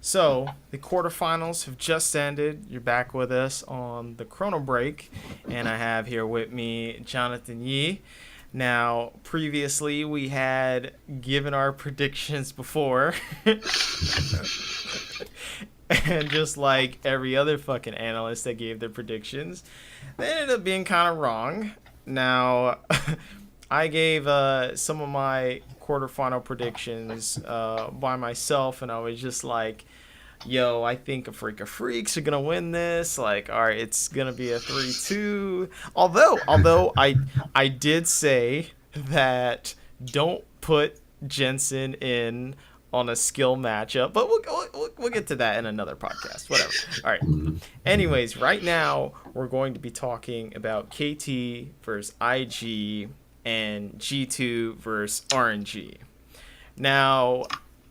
So, the quarterfinals have just ended. You're back with us on the Chronobreak, and I have here with me Jonathan Yee. Now, previously, we had given our predictions before, and just like every other fucking analyst that gave their predictions, they ended up being kind of wrong. Now, I gave some of my quarterfinal predictions by myself, and I was just like, yo, I think a Freak of Freaks are gonna win this. Like, all right, it's gonna be a 3-2. Although I did say that don't put Jensen in on a skill matchup, but we'll get to that in another podcast. Whatever. All right. Anyways, right now we're going to be talking about KT versus IG and G2 versus RNG. Now,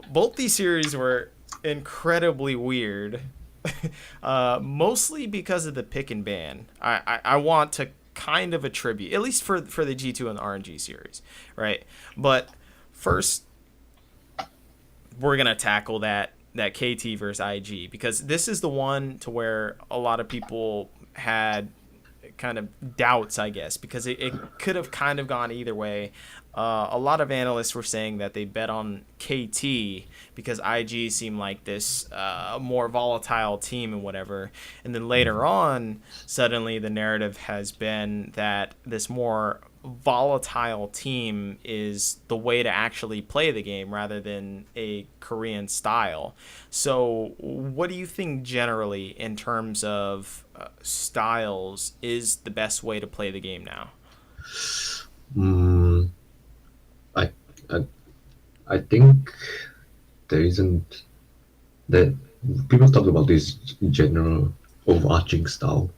both these series were incredibly weird, mostly because of the pick and ban. I want to kind of attribute, at least for the G2 and the RNG series, right? But first, we're gonna tackle that KT versus IG because this is the one to where a lot of people had kind of doubts, I guess, because it could have kind of gone either way. A lot of analysts were saying that they bet on KT because IG seemed like this more volatile team and whatever. And then later on, suddenly the narrative has been that this more volatile team is the way to actually play the game rather than a Korean style. So, what do you think generally in terms of styles is the best way to play the game now? Mm, I, I I think there isn't that people talk about this general overarching style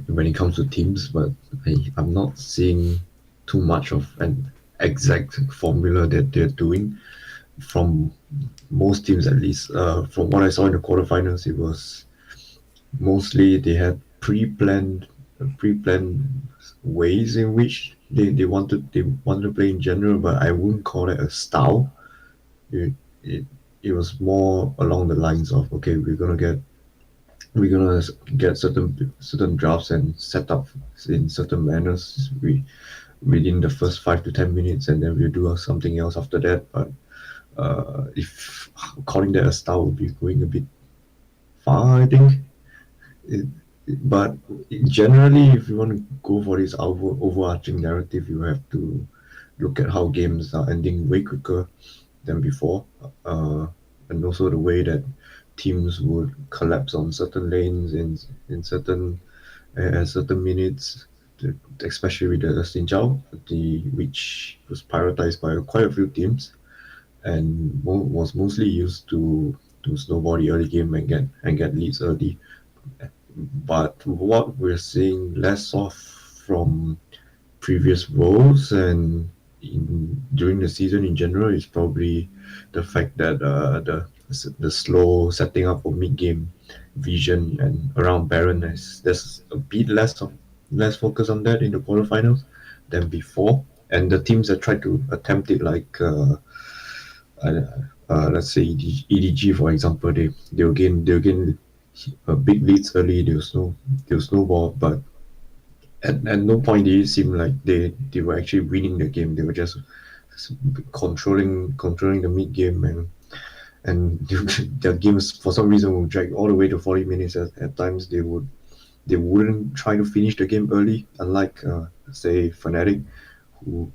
when it comes to teams, but I'm not seeing too much of an exact formula that they're doing from most teams at least. From what I saw in the quarterfinals, it was mostly they had pre-planned ways in which they wanted to play in general, but I wouldn't call it a style. It it, it was more along the lines of okay, we're gonna get certain drafts and set up in certain manners within the first 5 to 10 minutes, and then we'll do something else after that. But if calling that a style would be going a bit far, I think. It, but generally, if you want to go for this overarching narrative, you have to look at how games are ending way quicker than before, and also the way that teams would collapse on certain lanes in certain minutes, especially with the Xinjiao, which was prioritized by quite a few teams and was mostly used to snowball the early game and get leads early. But what we're seeing less of from previous roles and during the season in general is probably the fact that the slow setting up for mid game vision and around Baron is there's a bit less focus on that in the quarterfinals than before, and the teams that try to attempt it like uh, let's say EDG for example, they'll gain big leads early. They'll snowball, but at no point did it seem like they were actually winning the game. They were just controlling the mid game, and their games for some reason will drag all the way to 40 minutes. At times they wouldn't try to finish the game early, unlike say Fnatic, who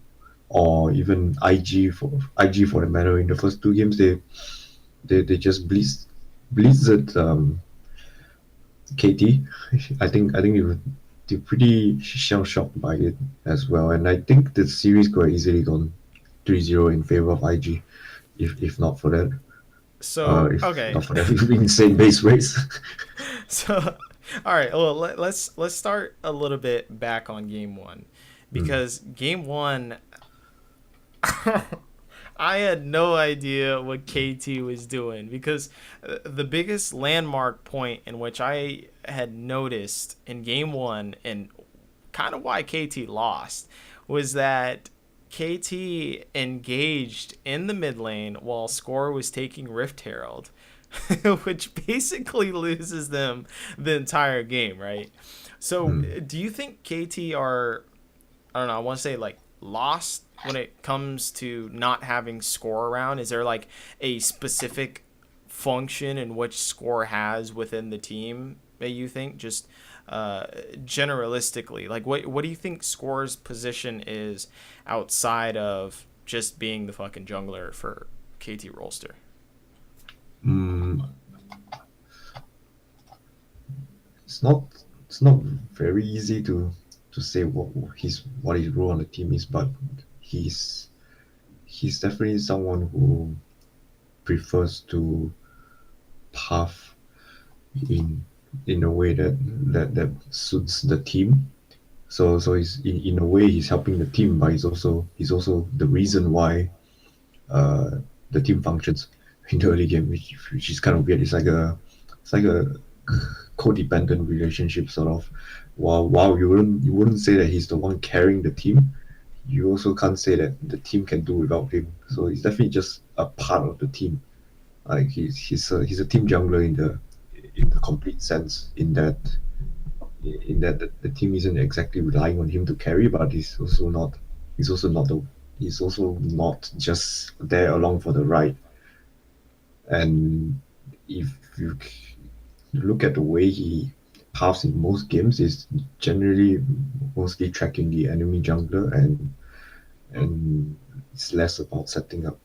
or even IG for the matter. In the first two games, they just blizzard KT. I think they're pretty shell shocked by it as well, and I think the series could have easily gone 3-0 in favor of IG, if not for that. So, If okay. not for that insane base race. So, all right. Well, let's start a little bit back on game one Mm, because game one, I had no idea what KT was doing because the biggest landmark point in which I had noticed in game one and kind of why KT lost was that KT engaged in the mid lane while Score was taking Rift Herald, which basically loses them the entire game, right? So, Hmm. do you think KT are, I don't know, I want to say like lost when it comes to not having Score around? Is there like a specific function in which Score has within the team that you think just generalistically, like what do you think Score's position is outside of just being the fucking jungler for KT Rolster? Mm, it's not it's not very easy to say what his role on the team is, but he's he's definitely someone who prefers to path in in a way that suits the team. So he's in a way he's helping the team, but he's also the reason why uh, the team functions in the early game, which is kind of weird. It's like a codependent relationship sort of. While you wouldn't say that he's the one carrying the team, you also can't say that the team can do without him. So he's definitely just a part of the team. Like he's a team jungler in the complete sense. In that the team isn't exactly relying on him to carry, but he's also not the he's also not just there along for the ride. And if you look at the way he paths in most games, is generally mostly tracking the enemy jungler, and it's less about setting up.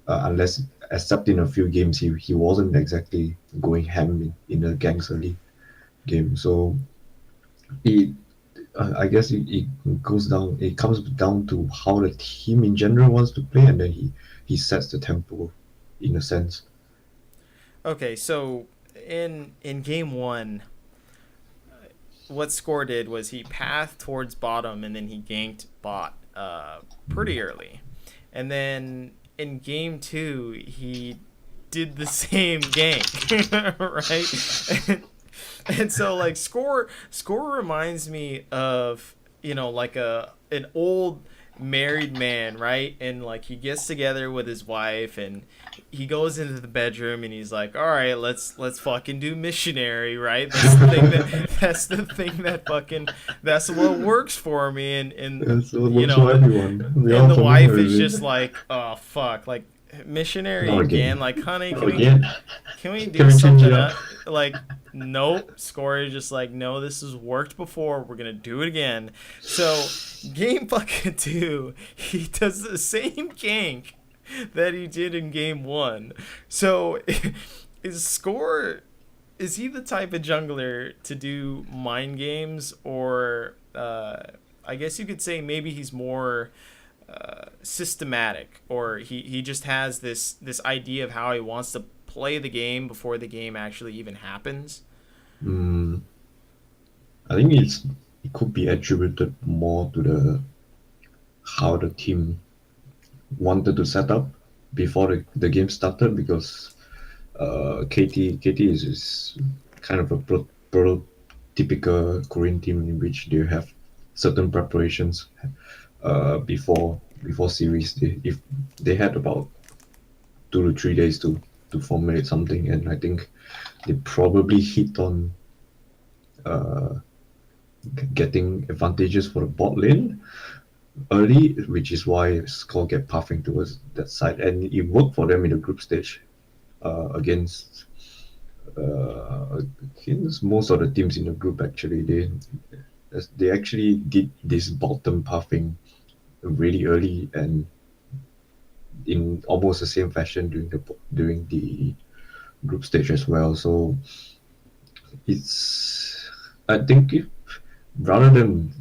Unless, except in a few games, he wasn't exactly going ham in the ganks early game. So it I guess it comes down to how the team in general wants to play, and then he sets the tempo, in a sense. Okay, so in game one, what Score did was he pathed towards bottom and then he ganked bot pretty early, and then in game two he did the same gank, right? And so like Score reminds me of, like an old married man, right? And like he gets together with his wife and he goes into the bedroom and he's like, all right, let's fucking do missionary, right? That's the thing that fucking that's what works for me. And Yeah, so it you works know for the everyone. We're and all the familiar wife is with just it. like, oh fuck, like missionary Not again, again. like honey, Not again. can we Can do we change it something up? like nope. Score is just like, no, this has worked before, we're gonna do it again. So game fucking two, he does the same gank that he did in game one. So is Score, is he the type of jungler to do mind games, or I guess you could say maybe he's more systematic, or he just has this idea of how he wants to play the game before the game actually even happens? Mm, I think it could be attributed more to the how the team wanted to set up before the game started, because KT is kind of a prototypical Korean team in which they have certain preparations before series. If they had about 2 to 3 days to formulate something, and I think they probably hit on getting advantages for the bot lane early, which is why Skull get puffing towards that side, and it worked for them in the group stage against against most of the teams in the group. Actually, they actually did this bottom puffing really early and in almost the same fashion during the group stage as well. So it's I think if, rather than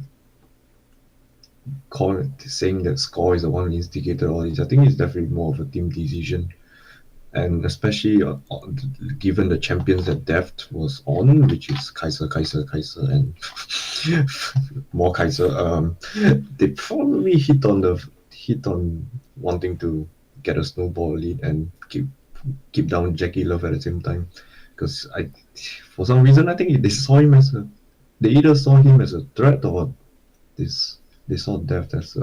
saying that Score is the one who instigated all this, I think it's definitely more of a team decision. And especially given the champions that Deft was on, which is Kaiser, and more Kaiser, they probably hit on wanting to get a snowball lead and keep down Jackie Love at the same time. Because for some reason, I think they either saw him as a threat, or this they saw Deft as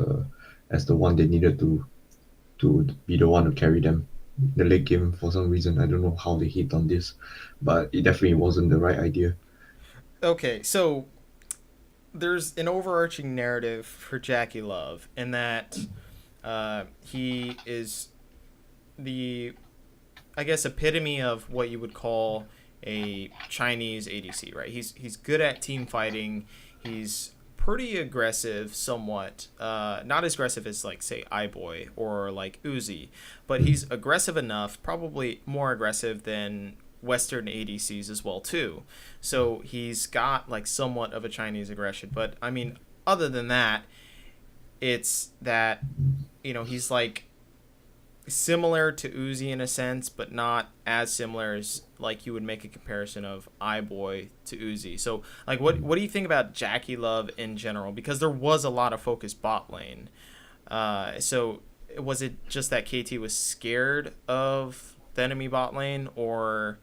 as the one they needed to be the one to carry them in the late game for some reason. I don't know how they hit on this, but it definitely wasn't the right idea. Okay, so there's an overarching narrative for Jackie Love in that he is the, I guess, epitome of what you would call a Chinese ADC, right? He's good at team fighting. He's pretty aggressive, somewhat. Not as aggressive as like say iBoy or like Uzi, but Mm. he's aggressive enough. Probably more aggressive than Western ADCs as well too. So he's got like somewhat of a Chinese aggression. But I mean, other than that, it's that he's like similar to Uzi in a sense, but not as similar as like you would make a comparison of iBoy to Uzi. So like what do you think about Jackie Love in general? Because there was a lot of focus bot lane. So was it just that KT was scared of the enemy bot lane, or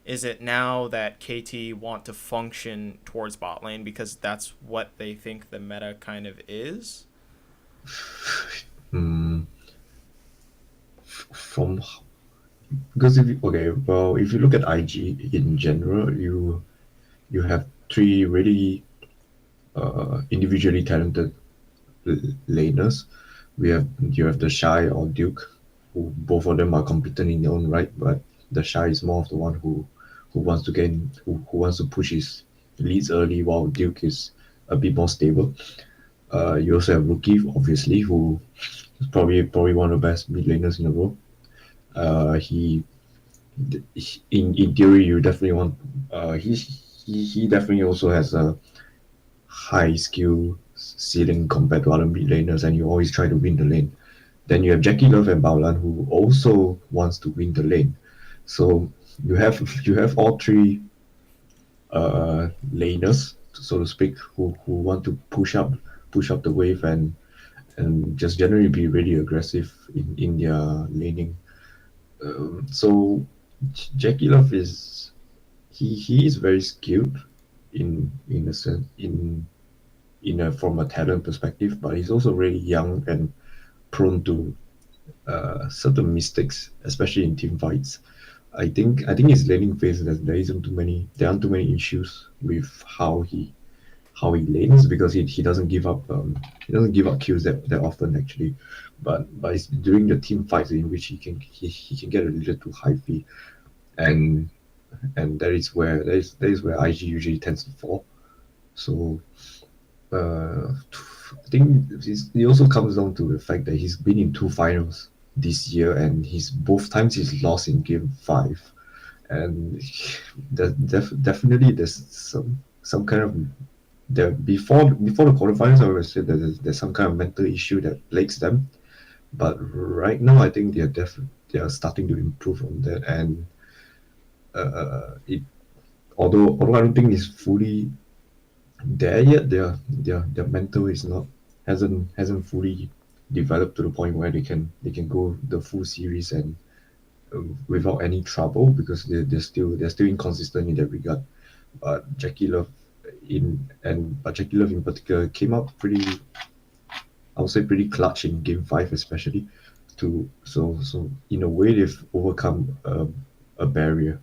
is it now that KT want to function towards bot lane because that's what they think the meta kind of is? Mm, from because if you, okay, well, if you look at IG in general, you have three really individually talented laners. You have the Shy or Duke, who both of them are competent in their own right, but the Shy is more of the one who wants to who wants to push his leads early, while Duke is a bit more stable. You also have Rookie, obviously, who is probably one of the best mid laners in the world. He in theory you definitely want he definitely also has a high skill ceiling compared to other mid laners, and you always try to win the lane. Then you have Jackie Love and Baolan, who also wants to win the lane. So you have all three laners, so to speak, who want to push up the wave and just generally be really aggressive in their laning. So Jackie Love is he is very skilled in a sense in a from a talent perspective, but he's also really young and prone to certain mistakes, especially in team fights. I think his laning phase there aren't too many issues with how he lanes because he doesn't give up kills that often actually, but it's during the team fights in which he can get a little too high fee, and that is where IG usually tends to fall. So I think it also comes down to the fact that he's been in two finals this year, and he's both times he's lost in game five, and definitely there's some kind of before the quarterfinals. I would say that there's some kind of mental issue that plagues them, but right now I think they are starting to improve on that, and it although I don't think it's fully there yet. Their mental is not hasn't fully developed to the point where they can go the full series and without any trouble because they're still inconsistent in that regard. But Jackie Love in particular came up pretty, I would say, pretty clutch in game five especially. So in a way they've overcome a barrier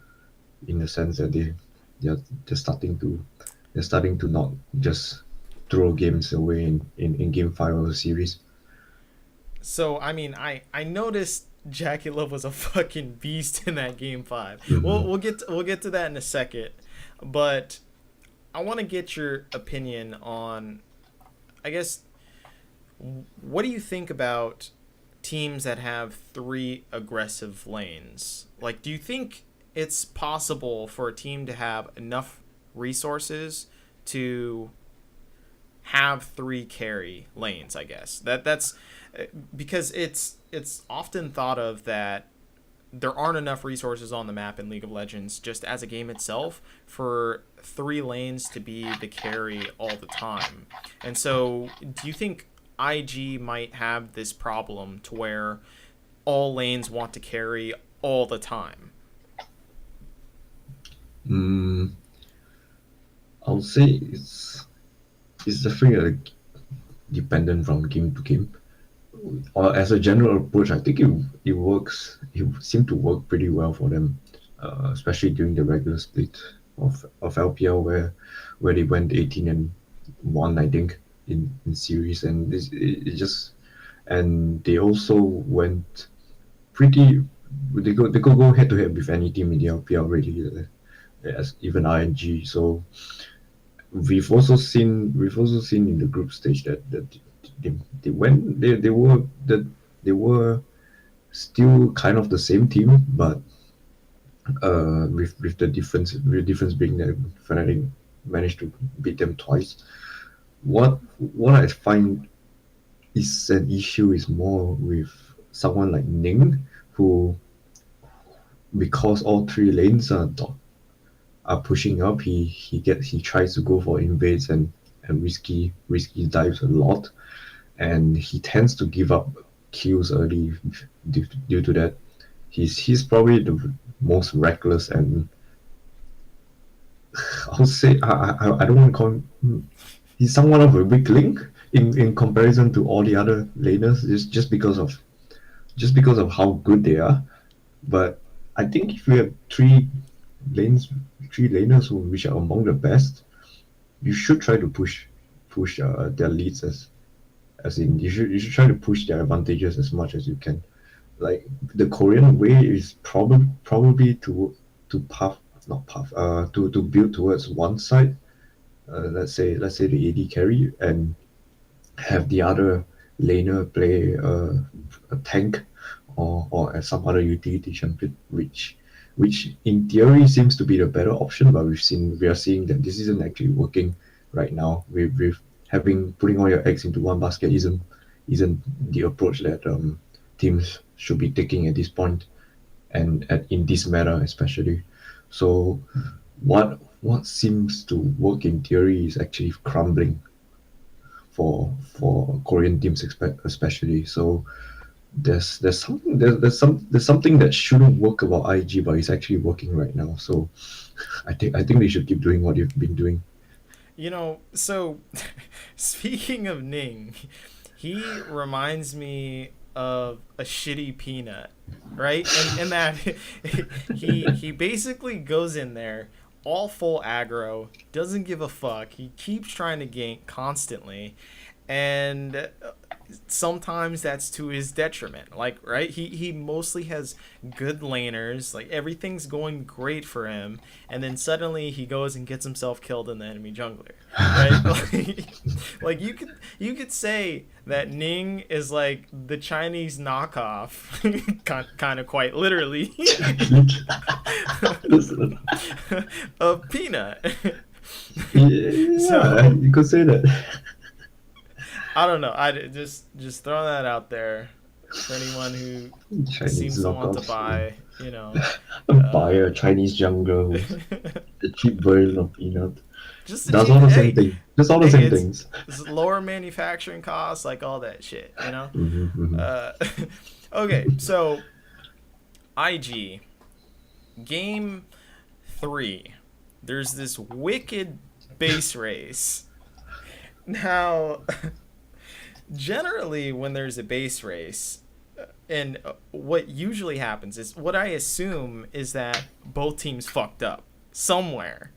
in the sense that they're they're starting to they're starting to not just throw games away in game five of the series. So I mean, I noticed Jackie Love was a fucking beast in that game five. Mm-hmm. We'll get to that in a second, but I want to get your opinion on, I guess, what do you think about teams that have three aggressive lanes? Like, do you think it's possible for a team to have enough resources to have three carry lanes? I guess that's because it's often thought of that there aren't enough resources on the map in League of Legends just as a game itself for three lanes to be the carry all the time. And so, do you think IG might have this problem to where all lanes want to carry all the time? Mm, I'll say it's definitely dependent from game to game. as a general approach, I think it works. It seemed to work pretty well for them, especially during the regular split of LPL, where they went 18-1, I think, in series, and it just and they also went pretty. They could go head to head with any team in the LPL really, as even RNG. So we've also seen in the group stage that they went they were still kind of the same team, but with the difference being that Fnatic managed to beat them twice. What I find is an issue is more with someone like Ning, who because all three lanes are pushing up, he tries to go for invades and risky dives a lot, and he tends to give up kills early due to that. He's probably the most reckless, and I'll say I don't want to call him. He's somewhat of a weak link in comparison to all the other laners, just because of how good they are. But I think if we have lanes, three laners which are among the best, you should try to push their leads as in you should try to push their advantages as much as you can. Like the Korean way is probably to puff not puff to build towards one side. Let's say the AD carry and have the other laner play a tank or as some other utility champion, which in theory seems to be the better option, but we are seeing that this isn't actually working right now. With having putting all your eggs into one basket isn't the approach that teams should be taking at this point, and in this matter especially. So what seems to work in theory is actually crumbling for Korean teams especially. So there's something that shouldn't work about IG, but it's actually working right now. So I think they should keep doing what they've been doing. So speaking of Ning, he reminds me of a shitty peanut, right? And that he basically goes in there all full aggro, doesn't give a fuck. He keeps trying to gank constantly, and sometimes that's to his detriment. Like, right? He mostly has good laners. Like, everything's going great for him, and then suddenly he goes and gets himself killed in the enemy jungler, right? Like you could say that Ning is like the Chinese knockoff, kind of quite literally, of Peanut. Yeah, So you could say that. I don't know. I just throw that out there for anyone who Chinese seems to want to knockoffs. buy. Buy Uh, a Chinese jungler who's the cheap version of Peanut. just a Does cheap. all the same Hey, thing. Does all the hey, same things. it's lower manufacturing costs, like all that shit. Mm-hmm. Uh, okay, so IG game 3. There's this wicked base race. Now, generally, when there's a base race, and what usually happens is what I assume is that both teams fucked up somewhere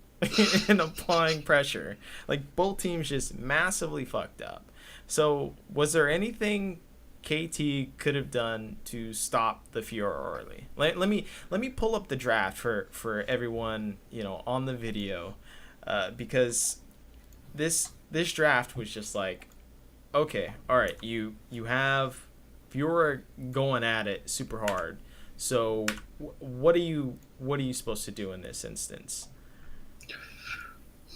in applying pressure. Like both teams just massively fucked up. So was there anything KT could have done to stop the Fiora early? Let me pull up the draft for everyone on the video, because this draft was just like, okay, all right, you have Fiora going at it super hard. So what are you supposed to do in this instance?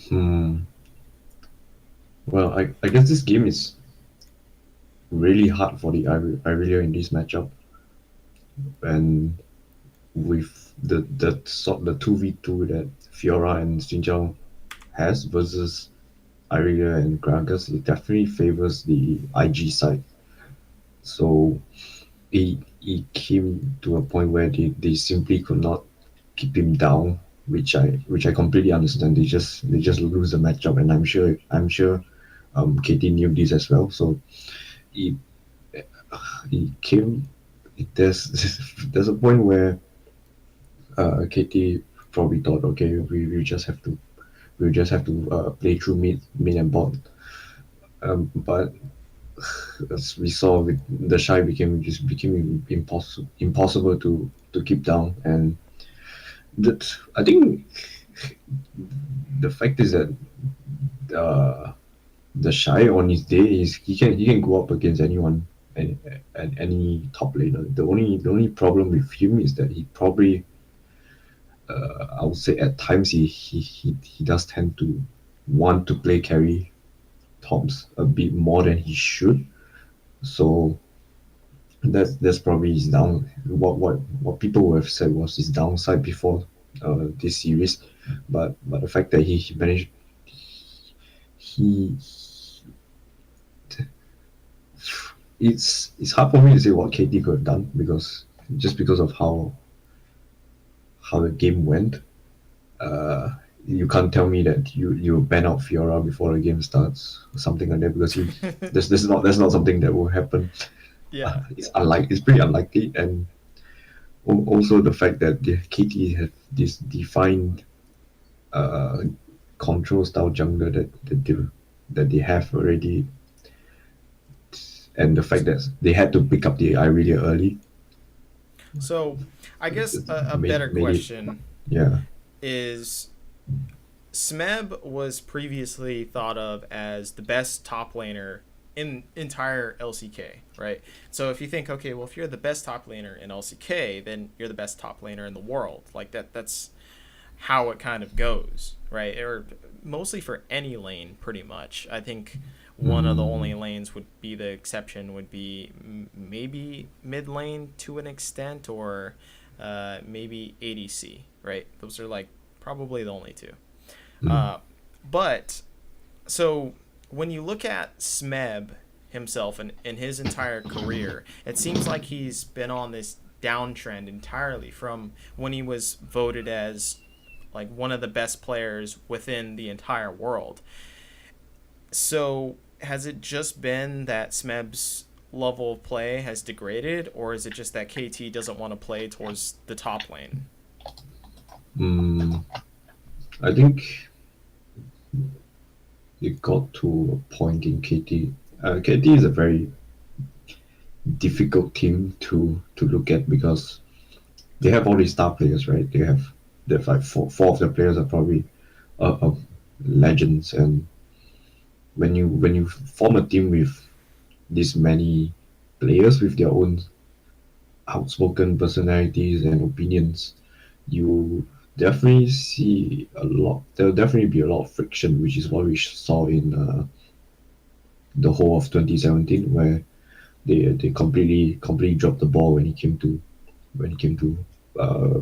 Hmm. Well, I guess this game is really hard for the Irelia in this matchup, and with the 2v2 that Fiora and Xinjiao has versus Irelia and Gragas, it definitely favors the IG side. So it came to a point where they simply could not keep him down, which I completely understand. They just lose the matchup, and KT knew this as well. So it, he came. There's there's a point where KT probably thought, okay, we just have to play through mid and bot. But as we saw, with the shy became impossible to keep down, and that I think the fact is that uh, the shy on his day is he can go up against anyone and any top laner. The only problem with him is that he probably I would say at times he does tend to want to play carry tops a bit more than he should. So that's probably his down. What people would have said was his downside before this series, but the fact that he managed he it's hard for me to say what KT could have done because just because of how the game went. Uh, you can't tell me that you ban out Fiora before the game starts or something like that because he that's not something that will happen. Yeah. It's pretty unlikely, and also the fact that the KT have this defined uh, control style jungler that they have already, and the fact that they had to pick up the AI really early So I guess a better made it. question Yeah. is Smeb was previously thought of as the best top laner in entire LCK, right? So if you think, okay, well, if you're the best top laner in LCK, then you're the best top laner in the world. Like that's how it kind of goes, right? Or mostly for any lane, pretty much. I think one of the Mm, only lanes would be the exception would be maybe mid lane to an extent, or maybe ADC, right? Those are like probably the only two. mm, Uh, but so when you look at Smeb himself and in his entire career, it seems like he's been on this downtrend entirely from when he was voted as like one of the best players within the entire world. So has it just been that Smeb's level of play has degraded, or is it just that KT doesn't want to play towards the top lane? mm. I think it got to a point in KT. KT is a very difficult team to look at because they have all these star players, right? They have like four of the players are probably legends, and when you form a team with this many players with their own outspoken personalities and opinions, you definitely see a lot. There'll definitely be a lot of friction, which is what we saw in the whole of 2017, where they completely dropped the ball when it came to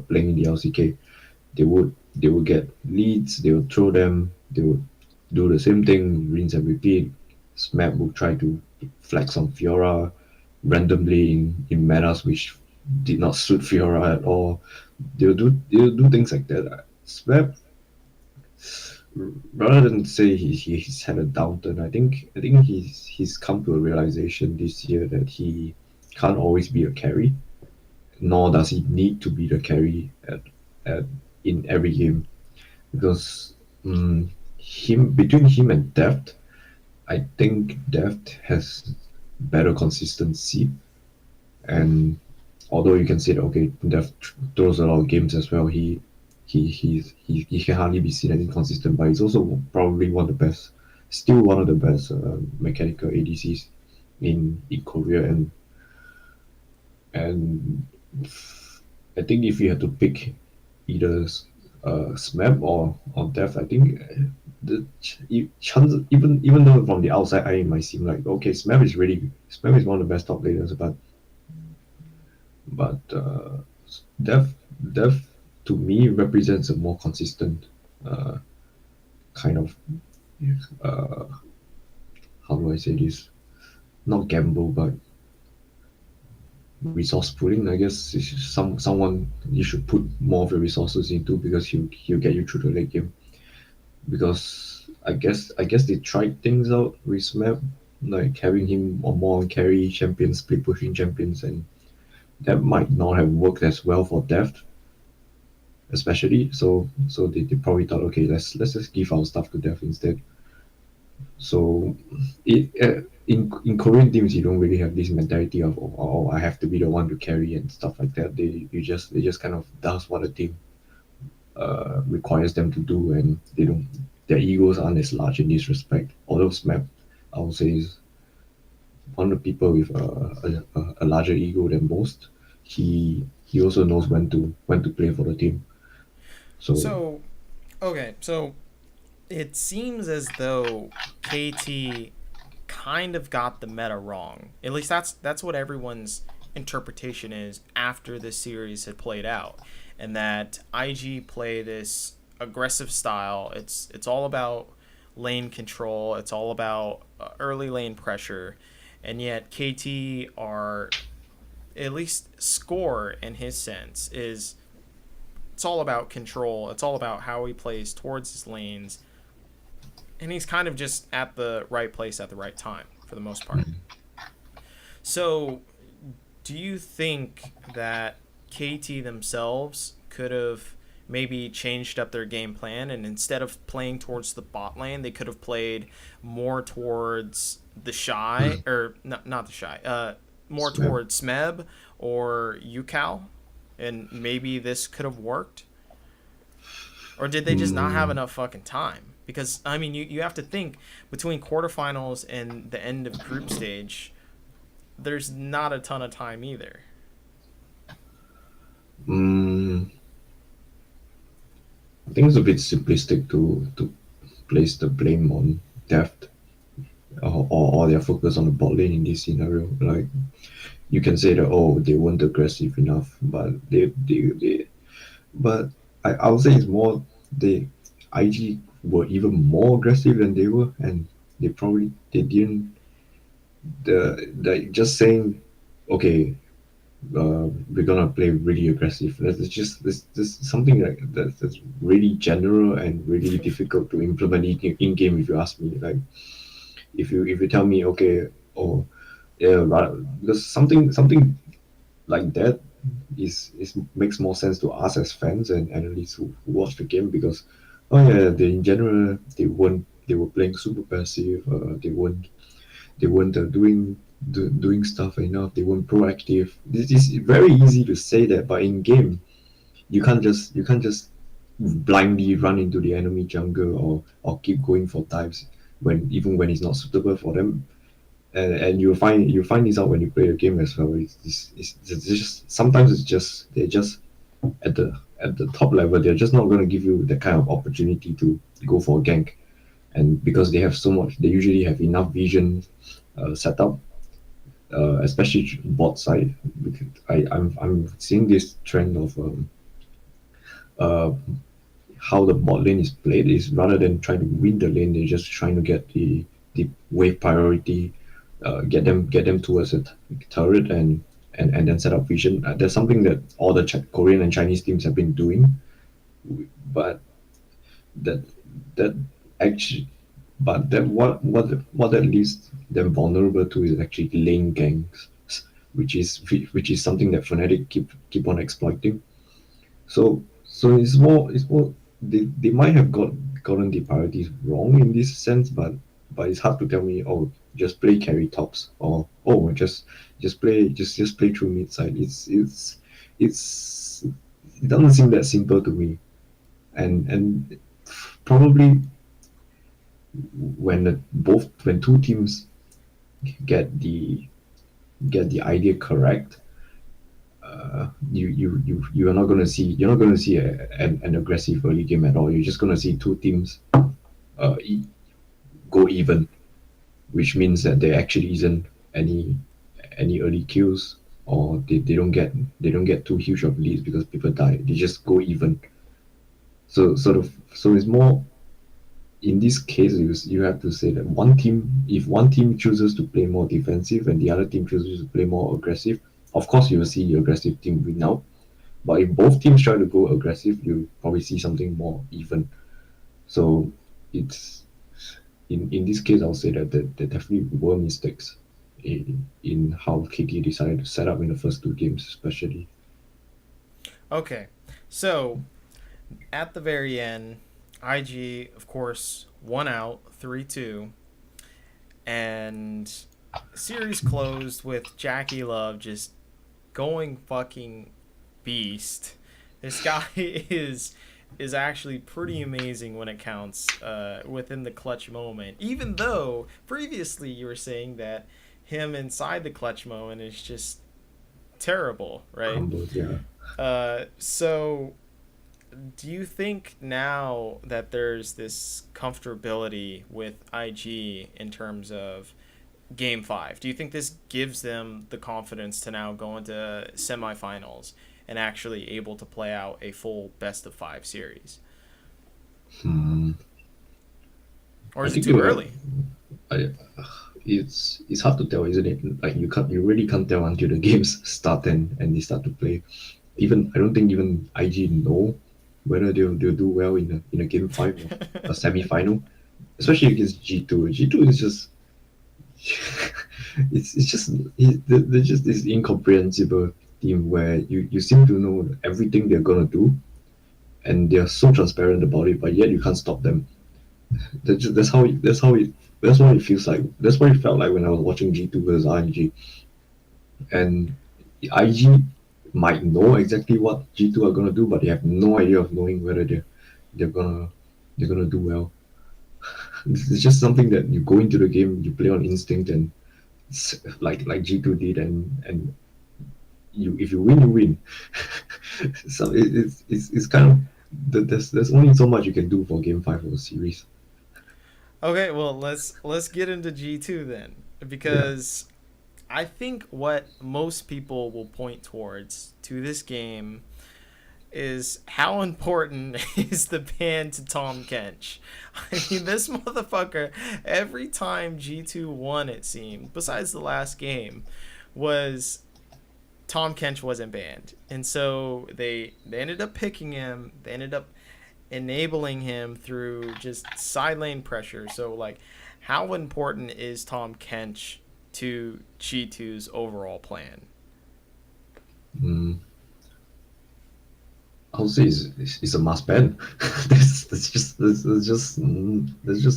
playing in the LCK. They would get leads, they would throw them, they would do the same thing, rinse and repeat. Smap would try to flex on Fiora randomly in metas which did not suit Fiora at all. They'll do things like that. Smap, rather than say he's had a downturn, I think he's come to a realization this year that he can't always be a carry, nor does he need to be the carry at in every game because him between him and Deft, I think Deft has better consistency. And although you can say that okay, Deft throws a lot of games as well, he can hardly be seen as inconsistent, but he's also probably one of the best, still one of the best mechanical ADCs in Korea, and I think if you had to pick either Smap or Def, I think the chances, even though from the outside eye it might seem like okay, Smap is one of the best top laners, but Def Def to me represents a more consistent uh, kind of uh, how do I say this? Not gamble, but resource pooling. I guess it's someone you should put more of your resources into because he'll get you through the late game. Because I guess they tried things out with Smap like having him or more on carry champions, split pushing champions, and that might not have worked as well for Deft, especially. So they probably thought, okay, let's just give our stuff to Deft instead. So it in Korean teams you don't really have this mentality of I have to be the one to carry and stuff like that. They just kind of does what a team requires them to do, and they don't their egos aren't as large in this respect. Although Smap, I would say, is one of the people with a larger ego than most. He also knows when to play for the team. So So, okay, so it seems as though KT kind of got the meta wrong. At least that's what everyone's interpretation is after this series had played out, and that IG play this aggressive style. It's all about lane control. It's all about early lane pressure, and yet KT are, at least score in his sense, is it's all about control. It's all about how he plays towards his lanes, and he's kind of just at the right place at the right time for the most part. So, do you think that KT themselves could have maybe changed up their game plan, and instead of playing towards the bot lane, they could have played more towards the shy, or not the shy, more Smap. towards Smeb or Yukal, and maybe this could have worked? Or did they just not have Mm, enough fucking time? Because I mean, you have to think between quarterfinals and the end of group stage, there's not a ton of time either. mm, I think it's a bit simplistic to place the blame on Deft or their focus on the bot lane in this scenario. Like you can say that they weren't aggressive enough, but they but I would say it's more they IG were even more aggressive than they were, and they didn't the just saying okay we're gonna play really aggressive. That's just this something like that's really general and really difficult to implement in game. If you ask me, like if you tell me okay, oh yeah, right, because something like that is makes more sense to us as fans and analysts who watch the game because oh yeah, they in general they were playing super passive. They weren't doing stuff enough. They weren't proactive. This is very easy to say that, but in game, you can't just blindly run into the enemy jungle or keep going for dives when even when it's not suitable for them. And you find this out when you play the game as well. It's just sometimes it's just they're just at the top level. They're just not going to give you the kind of opportunity to go for a gank, and because they have so much, they usually have enough vision set up especially bot side. Because I'm seeing this trend of uh, how the bot lane is played is rather than trying to win the lane, they're just trying to get the wave priority, get them towards a turret and then set up vision. That's something that all the Korean and Chinese teams have been doing, but that that actually but that what that leaves them vulnerable to is actually lane ganks, which is something that Fnatic keep on exploiting. So it's more they might have gotten the priorities wrong in this sense, but it's hard to tell me just play carry tops or just play through mid side. It's it doesn't seem that simple to me, and probably when two teams get the get the idea correct, you're not going to see an aggressive early game at all. You're just going to see two teams uh, e- go even, which means that there actually isn't any early kills, or they don't get too huge of leads because people die. They just go even. So it's more in this case, you have to say that if one team chooses to play more defensive and the other team chooses to play more aggressive, of course you will see the aggressive team win out. But if both teams try to go aggressive, you probably see something more even. So it's in this case, I'll say that there definitely were mistakes in how KK decided to set up in the first two games, especially. Okay, so at the very end, IG, of course, won out 3-2, and series closed with Jackie Love just going fucking beast. This guy is actually pretty amazing when it counts within the clutch moment. Even though previously you were saying that him inside the clutch moment is just terrible, right? Crumbled, yeah. So do you think now that there's this comfortability with IG in terms of game five, do you think this gives them the confidence to now go into semifinals and actually able to play out a full best of five series? Hmm. Or I is it think too early? I, it's hard to tell, isn't it? Like you really can't tell until the games start and they start to play. Even I don't think even IG know whether they'll do well in a game five or a semi final, especially against G2. G2 is just it's just they're just this incomprehensible team where you seem to know everything they're gonna do and they're so transparent about it, but yet you can't stop them. That's what it feels like. That's what it felt like when I was watching G2 versus RNG. And IG might know exactly what G2 are gonna do, but they have no idea of knowing whether they're gonna they're gonna do well. It's just something that you go into the game, you play on instinct, and like G2 did, and you if you win, you win. So it's kind of there's only so much you can do for game five of a series. Okay, well let's get into G2 then, Yeah. because I think what most people will point towards to this game is how important is the ban to Tom Kench. I mean, this motherfucker, every time G2 won, it seemed, besides the last game, was Tom Kench wasn't banned. And so they ended up picking him. They ended up enabling him through just side lane pressure. So, like, how important is Tom Kench to G2's overall plan? Mm, I would say it's a must ban. There's just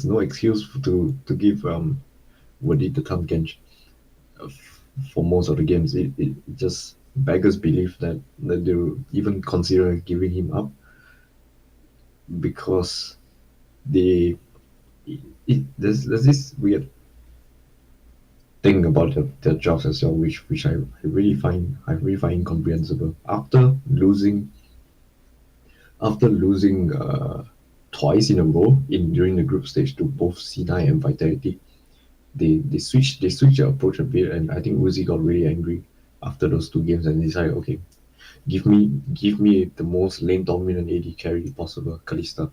no excuse to give Wadi the Tam Gench for most of the games. It just beggars belief that they'll even consider giving him up because they there's this weird thing about their jobs as well, which I really find incomprehensible. After losing twice in a row in during the group stage to both C9 and Vitality, they switched their approach a bit, and I think Uzi got really angry after those two games and decided, okay, give me the most lane dominant AD carry possible, Kalista,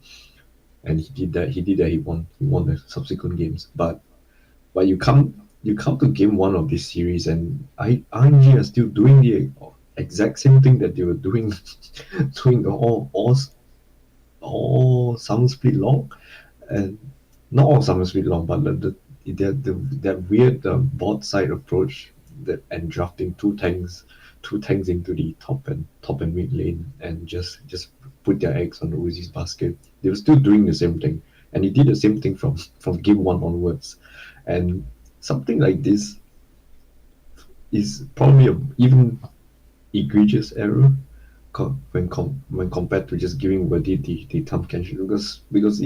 and he did that. He won the subsequent games, but you come to game one of this series, and RNG are still doing the exact same thing that they were doing doing all summer split long, and not all summer split long, but that weird bot side approach that and drafting two tanks into the top and mid lane and just put their eggs on the Uzi's basket. They were still doing the same thing, and he did the same thing from game one onwards, and something like this is probably a even egregious error when compared to just giving Wadi the Tam Kenshi because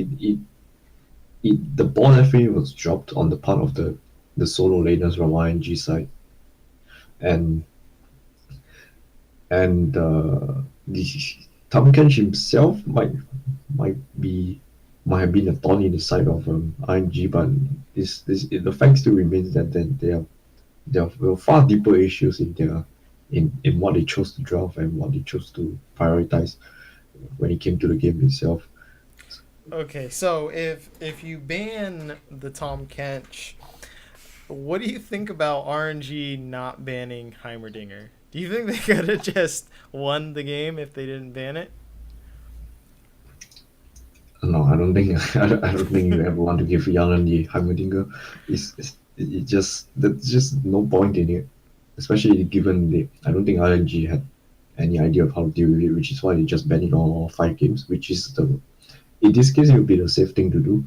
the ball definitely was dropped on the part of the solo laners from RNG side, and the Tam Kenshi himself might be might have been a thorn in the side of RNG, but the fact still remains that there were far deeper issues in what they chose to draft and what they chose to prioritize when it came to the game itself. Okay, so if you ban the Tom Kench, what do you think about RNG not banning Heimerdinger? Do you think they could have just won the game if they didn't ban it? No, I don't think I don't think you ever want to give Yalan the Heimerdinger. It just there's just no point in it, especially given the I don't think RNG had any idea of how to deal with it, which is why they just banned it on all 5 games, which is the in this case it would be the safe thing to do,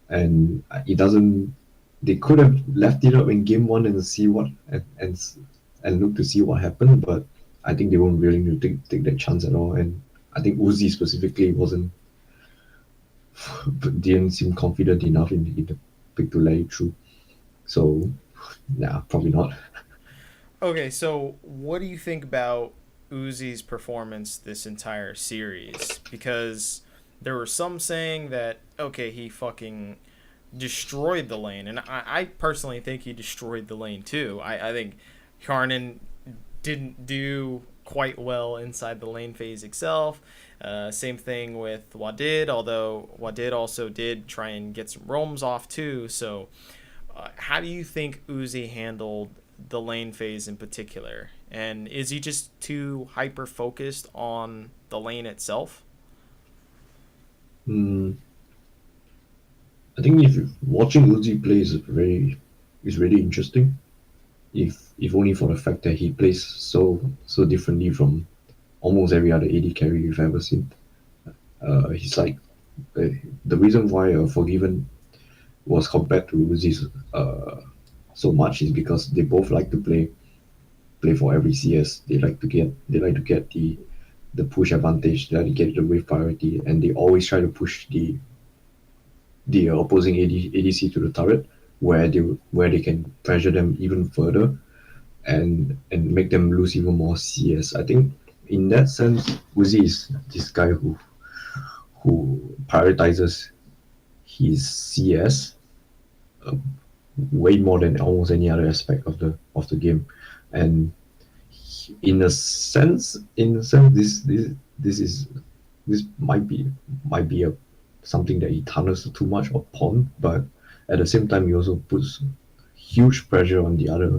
and it doesn't. They could have left it up in game one and see what and look to see what happened, but I think they weren't willing to take that chance at all, and I think Uzi specifically wasn't didn't seem confident enough in the pick to let it through. So, nah, probably not. Okay, so what do you think about Uzi's performance this entire series? Because there were some saying that okay, he fucking destroyed the lane, and I personally think he destroyed the lane too. I think Harnan didn't do quite well inside the lane phase itself. Same thing with Wadid, although Wadid also did try and get some roams off too. So, how do you think Uzi handled the lane phase in particular? And is he just too hyper focused on the lane itself? Mm, I think if watching Uzi play is really interesting. If only for the fact that he plays so differently from almost every other AD carry you've ever seen. He's like uh, the reason why Forgiven was compared to Uzi's so much is because they both like to play for every CS. They like to get the push advantage. They like to get the wave priority, and they always try to push the opposing ADC to the turret, where they can pressure them even further and make them lose even more CS. I think in that sense, Uzi is this guy who prioritizes his CS way more than almost any other aspect of the game, and in a sense, this is this might be a something that he tunnels too much upon, but at the same time, he also puts huge pressure on the other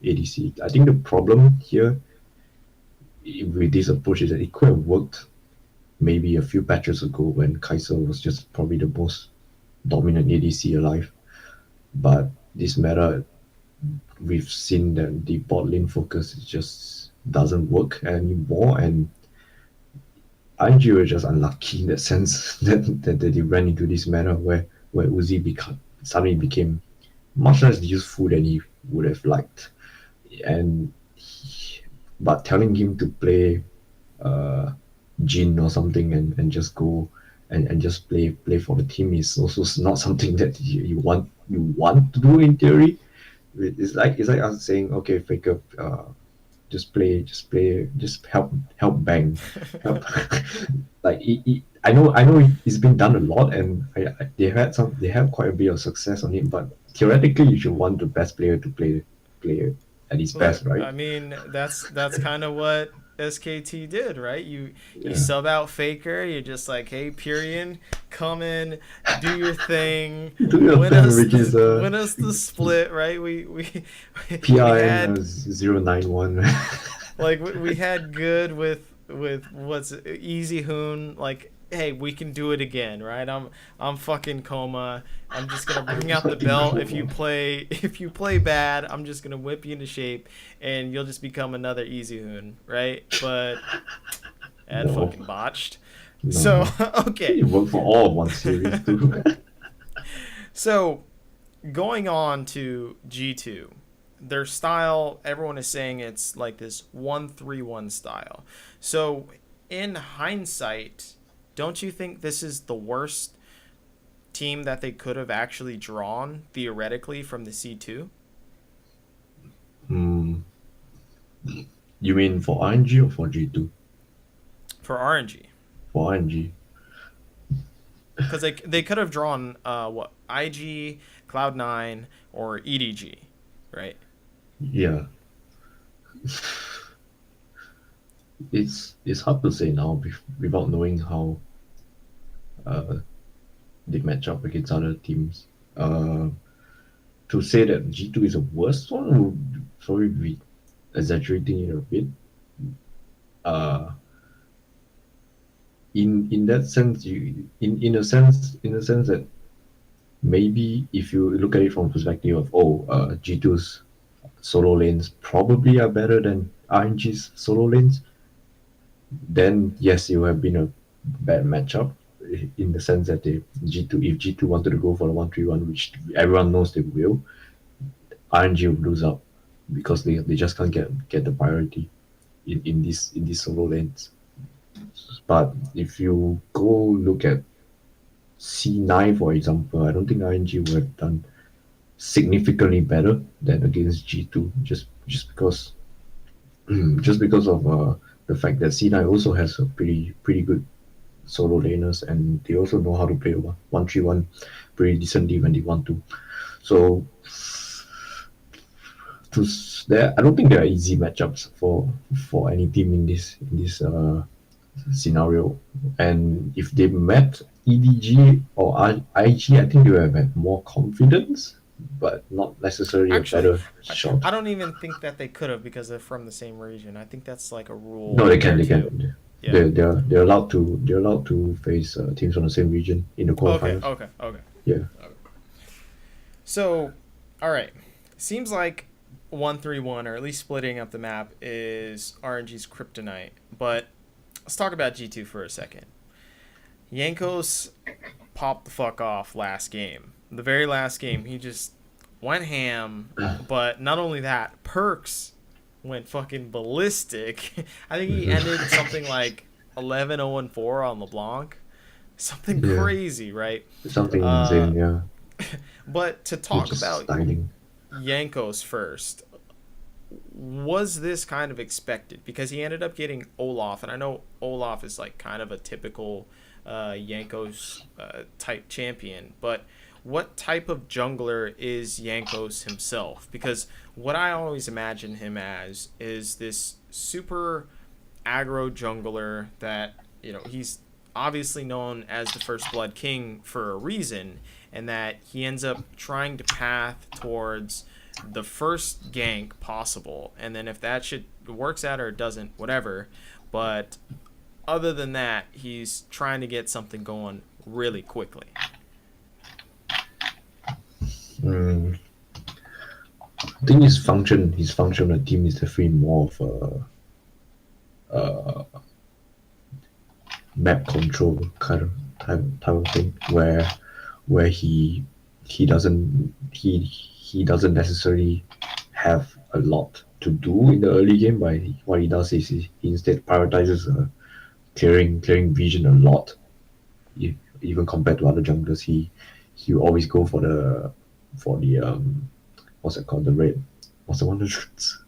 ADC. I think the problem here with this approach is that it could have worked maybe a few patches ago when Kaiser was just probably the most dominant ADC alive. But this meta, we've seen that the bot lane focus just doesn't work anymore, and RNG were just unlucky in that sense that they ran into this meta where suddenly became much less useful than he would have liked. And but telling him to play uh, Jin or something and just go and just play for the team is also not something that you want to do in theory. It's like us saying, okay, Faker, just help bang, help. I know it's been done a lot, and they have quite a bit of success on it. But theoretically, you should want the best player to play at his best, Look, right? I mean that's kind of what SKT did, right? You Yeah, sub out Faker. You're just like, hey, Pyrian, come in, do your thing, do your thing, which is win us the split, right? We PRN had 091. like we had good with what's Easy Hoon. Like, hey, we can do it again, right? I'm fucking coma. I'm just gonna bring I'm out the fucking belt. cool. If you play bad, I'm just gonna whip you into shape, and you'll just become another Easy Hoon, right? But that No, fucking botched. So no. okay, It worked for all of one series too. so going on to G2, their style, everyone is saying it's like this 1-3-1 style. So, in hindsight, don't you think this is the worst team that they could have actually drawn theoretically from the C2 Hmm. You mean for RNG or for G2? for RNG? For RNG. Because they could have drawn what IG, Cloud9, or EDG, right? Yeah, it's hard to say now without knowing how uh, they match up against other teams. Uh, to say that G2 is the worst one would probably be exaggerating it a bit. Uh, in that sense, you in a sense that maybe if you look at it from perspective of G2's solo lanes probably are better than RNG's solo lanes, then yes, it would have been a bad matchup in the sense that they G2 if G2 wanted to go for the 1-3-1, which everyone knows they will, RNG will lose out because they just can't get the priority in these solo lanes. But if you go look at C9 for example, I don't think RNG would have done significantly better than against G2 just because just because of the fact that C9 also has a pretty good solo laners, and they also know how to play 1-3-1 pretty decently when they want to. So I don't think there are easy matchups for any team in this scenario. And if they met EDG or IG, I think they would have had more confidence, but not necessarily a Actually, better shot. I don't even think that they could have because they're from the same region. I think that's like a No, rule they can. there They too. can. Yeah. They're allowed to face teams from the same region in the Okay. quarterfinals. Okay. Okay. Yeah. So, all right. Seems like 1-3-1, or at least splitting up the map, is RNG's kryptonite. But let's talk about G2 for a second. Yankos popped the fuck off last game. The very last game, he just went ham. But not only that, Perks went fucking ballistic. I think he ended something like 11-0-4 on LeBlanc. Something Yeah. crazy, right? Something Uh, insane. Yeah. but to Which talk is about styling. Yankos first, was this kind of expected? Because he ended up getting Olaf, and I know Olaf is like kind of a typical Yankos type champion, but what type of jungler is Yankos himself? Because what I always imagine him as is this super aggro jungler that, he's obviously known as the First Blood King for a reason, and that he ends up trying to path towards the first gank possible, and then if that shit works out or it doesn't, whatever. But other than that, he's trying to get something going really quickly. Mm, I think his function on the team is definitely more of a map control kind of type of thing, where he doesn't necessarily have a lot to do in the early game. But what he does is he instead prioritizes clearing vision a lot. Even compared to other junglers, he will always go for the what's it called, the red, what's the one that shoots?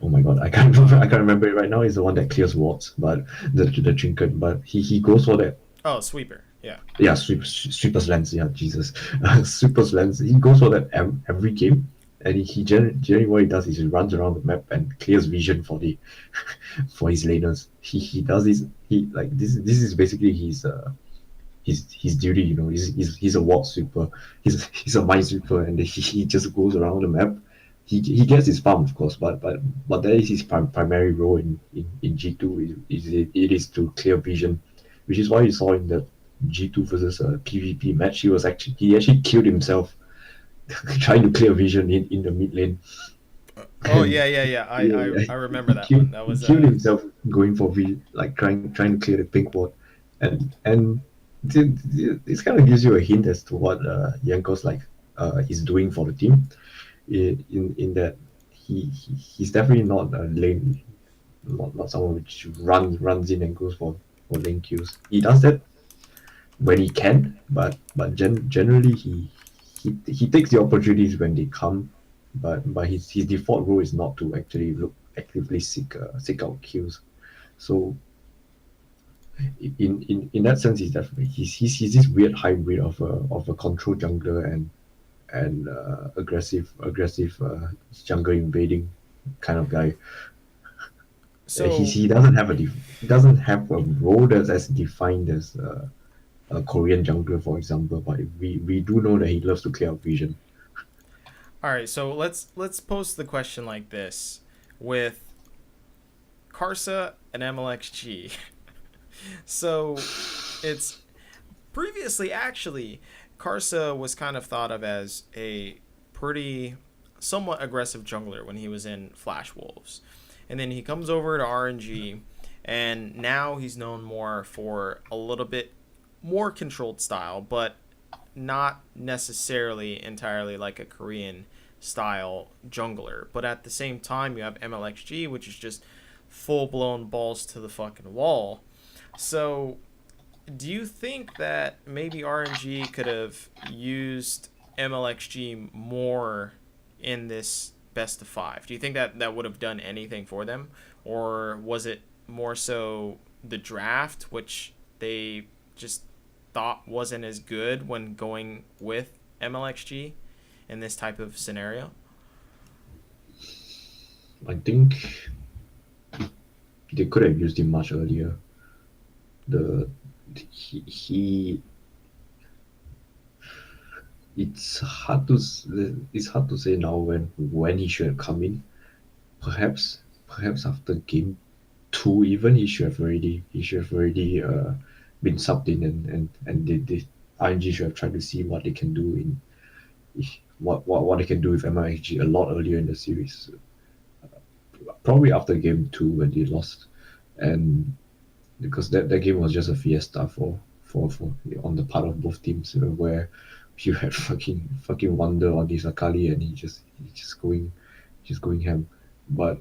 Oh my god, I can't remember it right now. It's the one that clears wards, but the trinket. But he goes for that. Oh, sweeper. Yeah. Yeah, sweeper's lens. Yeah, Jesus, sweeper's lens. He goes for that every game, and generally what he does is he runs around the map and clears vision for the for his laners. He does this. He like this is basically his duty. You know, he's a ward sweeper. He's a mine sweeper, and he just goes around the map. He gets his farm, of course, but that is his primary role in G2. It is to clear vision, which is why you saw in the G2 versus PvP match, he actually killed himself trying to clear vision in the mid lane. Oh And yeah, yeah, yeah. I yeah, I, yeah, I remember that one. That he was killed himself going for like trying to clear the pink ward, and this kind of gives you a hint as to what Yankos like is doing for the team. In that he's definitely not a lane, not someone which runs in and goes for lane kills. He does that when he can, but generally he takes the opportunities when they come. But his default role is not to actually look actively seek out kills. So in that sense, he's this weird hybrid of a control jungler and aggressive jungle invading kind of guy. so. He doesn't have a role that's as defined as a Korean jungler, for example. But we do know that he loves to clear out vision. All right, so let's pose the question like this: with Karsa and MLXG, So it's previously actually Karsa was kind of thought of as a pretty somewhat aggressive jungler when he was in Flash Wolves. And then he comes over to RNG and now he's known more for a little bit more controlled style, but not necessarily entirely like a Korean style jungler. But at the same time, you have MLXG, which is just full blown balls to the fucking wall. So, do you think that maybe RNG could have used MLXG more in this best of five? Do you think that that would have done anything for them? Or was it more so the draft, which they just thought wasn't as good when going with MLXG in this type of scenario? I think they could have used him much earlier. The he it's hard to say now when he should have come in. Perhaps after game two, even he should have already been subbed in, and the ING should have tried to see what they can do in what they can do with MIG a lot earlier in the series. Probably after game two when they lost, and because that game was just a fiesta for on the part of both teams, where you had fucking Wonder on this Akali, and he's just going ham. But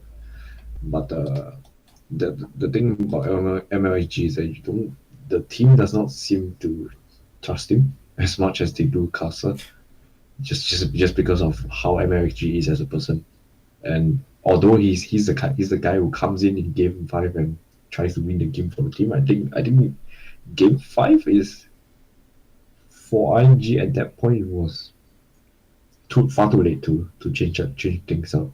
the thing about MLG is that you don't the team does not seem to trust him as much as they do Casa, just because of how MLG is as a person. And although he's the guy who comes in game five and tries to win the game for the team, I think game five is for ING at that point it was far too late to change things up,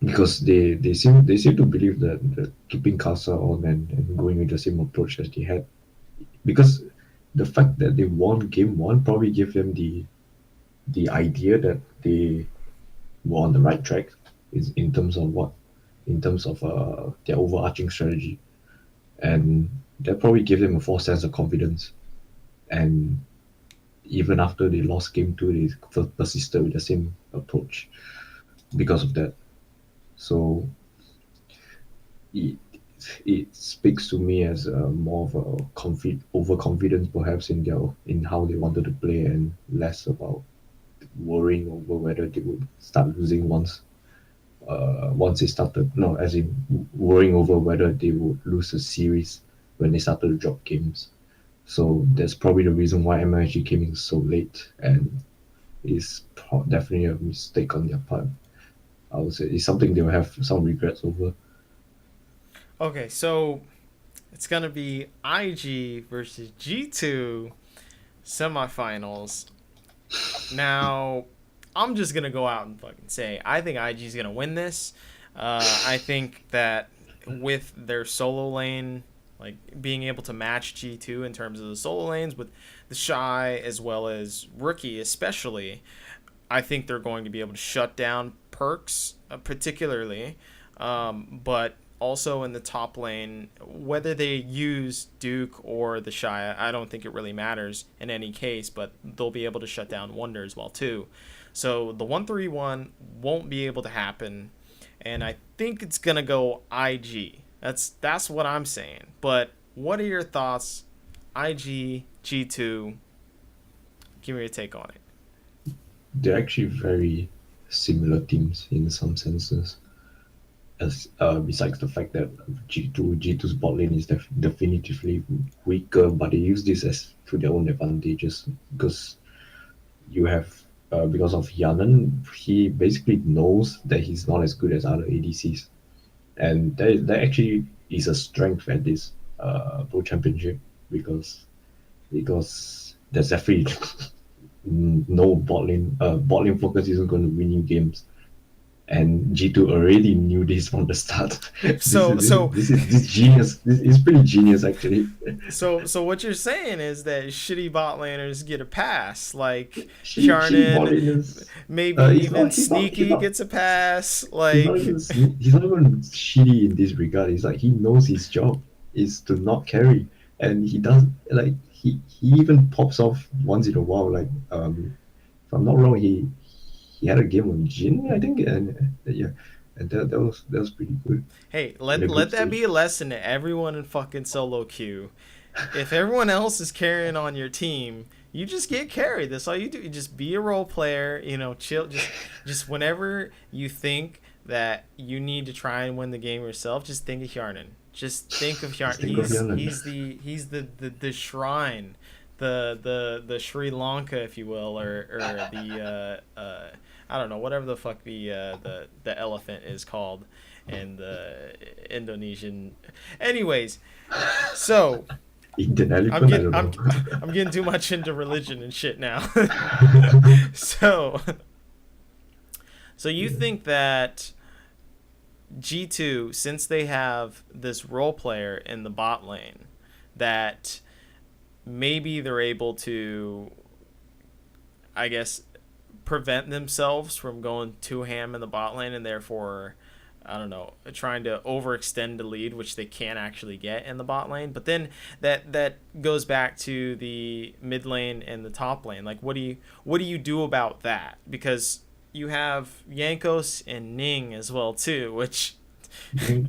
because they seem to believe that keeping Casa on and going with the same approach as they had, because the fact that they won game one probably gave them the idea that they were on the right track is in terms of their overarching strategy, and that probably gave them a false sense of confidence. And even after they lost game two, they persisted with the same approach because of that. So it it speaks to me as more of a overconfidence perhaps in how they wanted to play, and less about worrying over whether they would start losing once they started, no, as in worrying over whether they would lose a series when they started to drop games. So that's probably the reason why MIG came in so late, and is definitely a mistake on their part. I would say it's something they'll have some regrets over. Okay, so it's gonna be IG versus G2 semifinals. Now, I'm just gonna go out and fucking say I think IG's gonna win this. I think that with their solo lane, like being able to match G2 in terms of the solo lanes with the Shy as well as Rookie, especially, I think they're going to be able to shut down Perks, particularly, but also in the top lane, whether they use Duke or the Shy, I don't think it really matters in any case, but they'll be able to shut down Wonder as well too. So the 1-3-1 won't be able to happen, and I think it's gonna go IG. That's what I'm saying. But what are your thoughts? IG G2. Give me your take on it. They're actually very similar teams in some senses. As besides the fact that G2's bot lane is definitively weaker, but they use this as to their own advantages, because you have because of Yanan, he basically knows that he's not as good as other ADCs, and that actually is a strength at this Pro Championship, because there's definitely no bot lane focus isn't going to win you games, and G2 already knew this from the start. So so This genius. This is pretty genius actually. so what you're saying is that shitty bot laners get a pass, like Shitty bot Kjarnan, laners. maybe He's even not. He's Sneaky not. gets a pass, He's not like even. He's not even shitty in this regard. It's like he knows his job. is to not carry, and he does like he even pops off once in a while. Like if I'm not wrong, he had a game on Jin, I think, and yeah, and that was pretty good Hey, in the let group that be stage. a lesson to everyone in fucking solo queue. If everyone else is carrying on your team, you just get carried. That's all you do. You just be a role player. You know, chill. Just whenever you think that you need to try and win the game yourself, just think of Hjarnan. Just think of Hjarnan. Just think of Yemen. He's the shrine, the Sri Lanka, if you will, or the I don't know, whatever the fuck the elephant is called, and the Indonesian. Anyways, so Indian I'm elephant, I getting don't I'm know. I'm getting too much into religion and shit now. so so you Yeah. think that G2, since they have this role player in the bot lane, that maybe they're able to, I guess, prevent themselves from going too ham in the bot lane, and therefore, I don't know, trying to overextend the lead, which they can't actually get in the bot lane. But then that goes back to the mid lane and the top lane. Like, what do you do about that? Because you have Yankos and Ning as well too, which Think,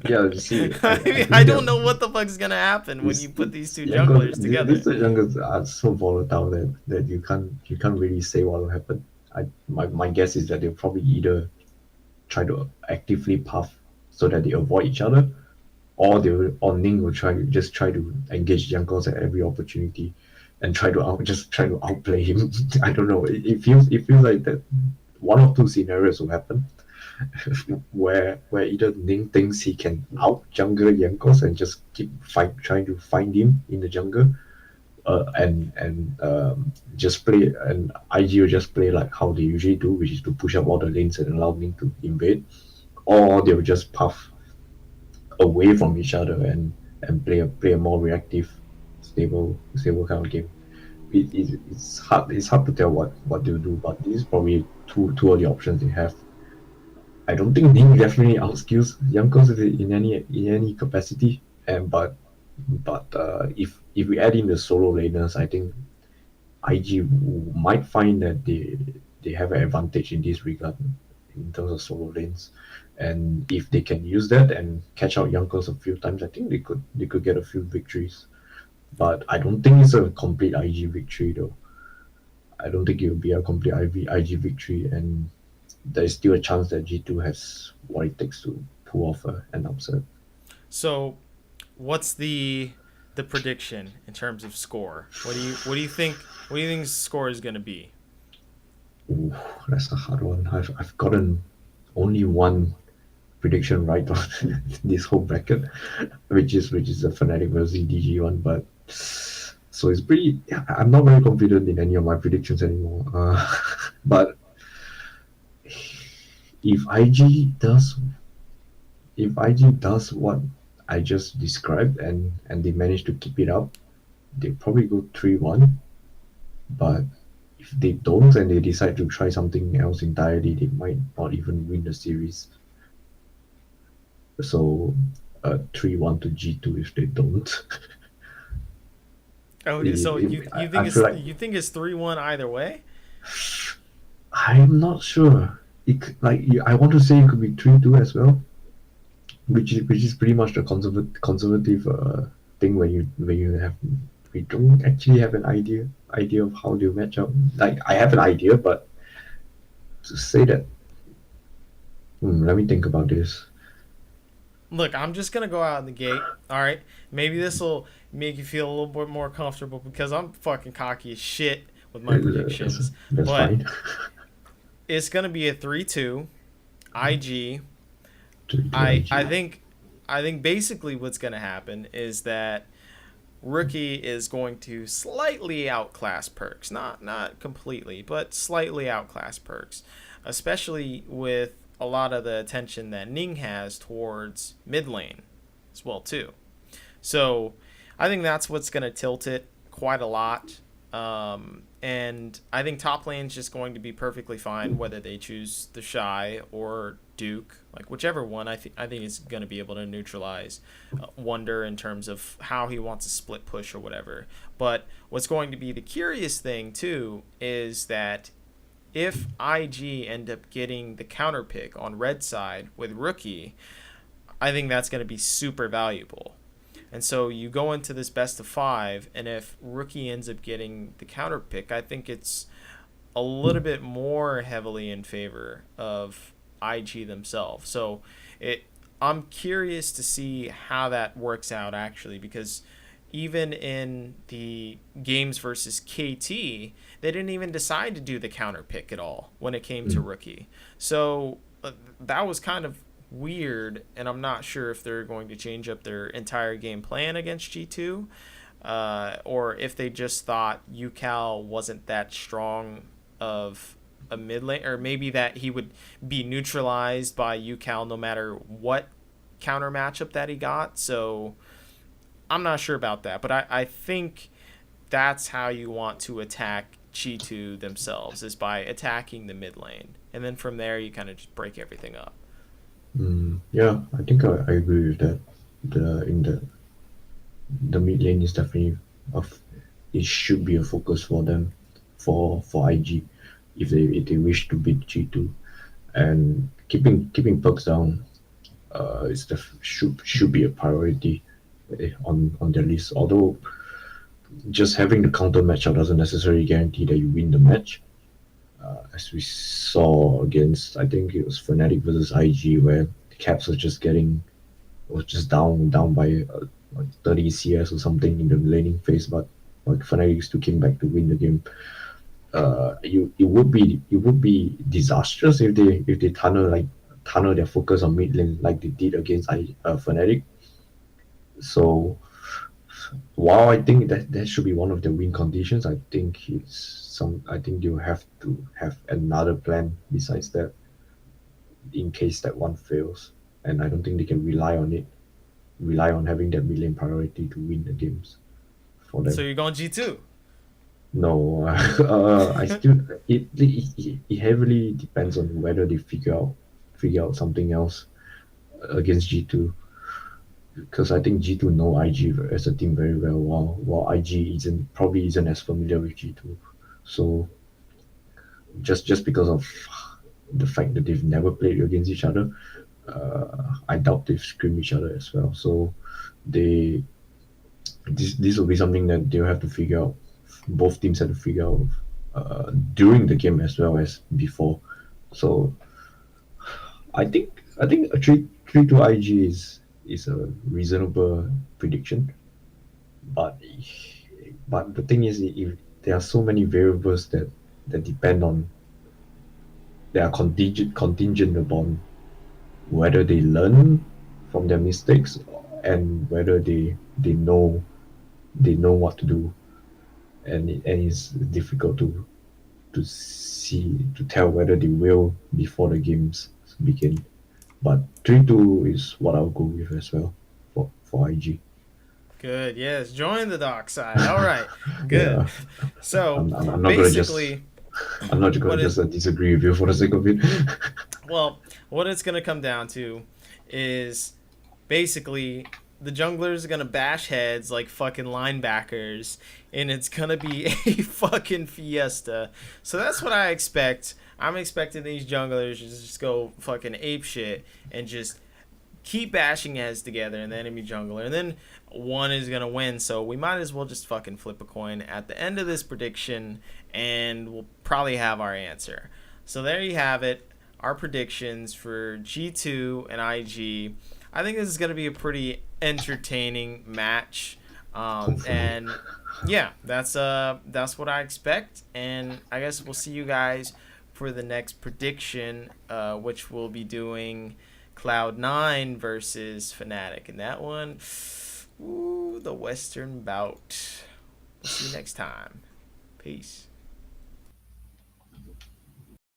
yeah, you see, I I mean, think I that don't know what the fuck's gonna happen when this you put these it's two younger junglers these together. two youngers are so volatile that you can't really say what will happen. My guess is that they'll probably either try to actively puff so that they avoid each other, or Ning will try to engage Jankos at every opportunity and try to outplay him. I don't know. It feels like that one of two scenarios will happen where either Ning thinks he can out jungle Jankos and just keep trying to find him in the jungle, and just play, and IG will just play like how they usually do, which is to push up all the lanes and allow Ning to invade, or they will just puff away from each other and play a more reactive, stable kind of game. It's hard to tell what they'll do, but this is probably two of the options they have. I don't think Ning definitely outskills Youngkos in any capacity, and but if we add in the solo laners, I think IG might find that they have an advantage in this regard in terms of solo lanes, and if they can use that and catch out Youngkos a few times, I think they could get a few victories. But I don't think it's a complete IG victory though. I don't think it will be a complete IG victory, and there's still a chance that G2 has what it takes to pull off an upset. So, what's the prediction in terms of score? What do you think? What do you think the score is gonna be? Ooh, that's a hard one. I've gotten only one prediction right on this whole bracket, which is a Fnatic versus DG one, but so it's pretty. Yeah, I'm not very confident in any of my predictions anymore. But if IG does if IG does what I just described and they manage to keep it up, they probably go 3-1. But if they don't and they decide to try something else entirely, they might not even win the series. So 3-1 to G2 if they don't. Oh, so you I think feel it's like you think it's 3-1 either way? I'm not sure. I want to say it could be 3-2 as well, which is pretty much the conservative thing when you have we don't actually have an idea of how they match up. Like I have an idea, but to say that, let me think about this. Look, I'm just gonna go out in the gate. All right, maybe this will make you feel a little bit more comfortable because I'm fucking cocky as shit with my That's predictions. that's But fine. it's gonna be a 3-2 IG. 3-2 I IG. I think I think basically what's gonna happen is that Rookie is going to slightly outclass Perks, not completely, but slightly outclass Perks, especially with a lot of the attention that Ning has towards mid lane as well too. So I think that's what's going to tilt it quite a lot. And I think top lane is just going to be perfectly fine whether they choose the Shy or Duke, like whichever one, I think is going to be able to neutralize Wonder in terms of how he wants to split push or whatever. But what's going to be the curious thing too is that if IG end up getting the counter pick on red side with Rookie, I think that's going to be super valuable. And so you go into this best of 5, and if Rookie ends up getting the counter pick, I think it's a little bit more heavily in favor of IG themselves. So it I'm curious to see how that works out actually, because even in the games versus KT, they didn't even decide to do the counter pick at all when it came to Mm. Rookie. So that was kind of weird, and I'm not sure if they're going to change up their entire game plan against G2, or if they just thought UCal wasn't that strong of a mid lane, or maybe that he would be neutralized by UCal no matter what counter matchup that he got. So I'm not sure about that, but I think that's how you want to attack G2 themselves, is by attacking the mid lane. And then from there, you kind of just break everything up. Yeah, I think I agree with that. The mid lane is definitely of it should be a focus for them, for IG, if they wish to beat G2, and keeping perks down should be a priority on their list. Although just having the counter matchup doesn't necessarily guarantee that you win the match. As we saw against, I think it was Fnatic versus IG, where Caps was just down by like 30 CS or something in the laning phase, but like Fnatic still came back to win the game. It would be disastrous if they tunnel their focus on mid lane like they did against Fnatic. So while I think that should be one of the win conditions, I think you have to have another plan besides that in case that one fails. And I don't think they can rely on having that mid lane priority to win the games for So them. you're going G2. No, I still it heavily depends on whether they figure out something else against G2, because I think G2 know IG as a team very well, while IG isn't as familiar with G2. So just because of the fact that they've never played against each other, I doubt they've scrimmed each other as well. So they this will be something that they'll have to figure out. Both teams have to figure out during the game as well as before. So I think a 3-2 IG is a reasonable prediction, but the thing is, if there are so many variables that depend on they are contingent upon whether they learn from their mistakes and whether they know what to do, and it's difficult to tell whether they will before the games begin. But 3-2 is what I'll go with as well for IG. Good. Yes. Join the dark side. All right. Good. Yeah, So I'm not gonna just basically, I'm not gonna what it just disagree with you for the sake of it. well, what it's gonna come down to is basically the junglers are gonna bash heads like fucking linebackers, and it's gonna be a fucking fiesta. So that's what I expect. I'm expecting these junglers to just go fucking ape shit and just keep bashing heads together in the enemy jungler, and then one is gonna win. So we might as well just fucking flip a coin at the end of this prediction, and we'll probably have our answer. So there you have it, our predictions for G2 and IG. I think this is gonna be a pretty entertaining match, Hopefully, and yeah, that's what I expect. And I guess we'll see you guys for the next prediction, which we'll be doing Cloud9 versus Fnatic. And that one, ooh, the Western bout. We'll see you next time. Peace.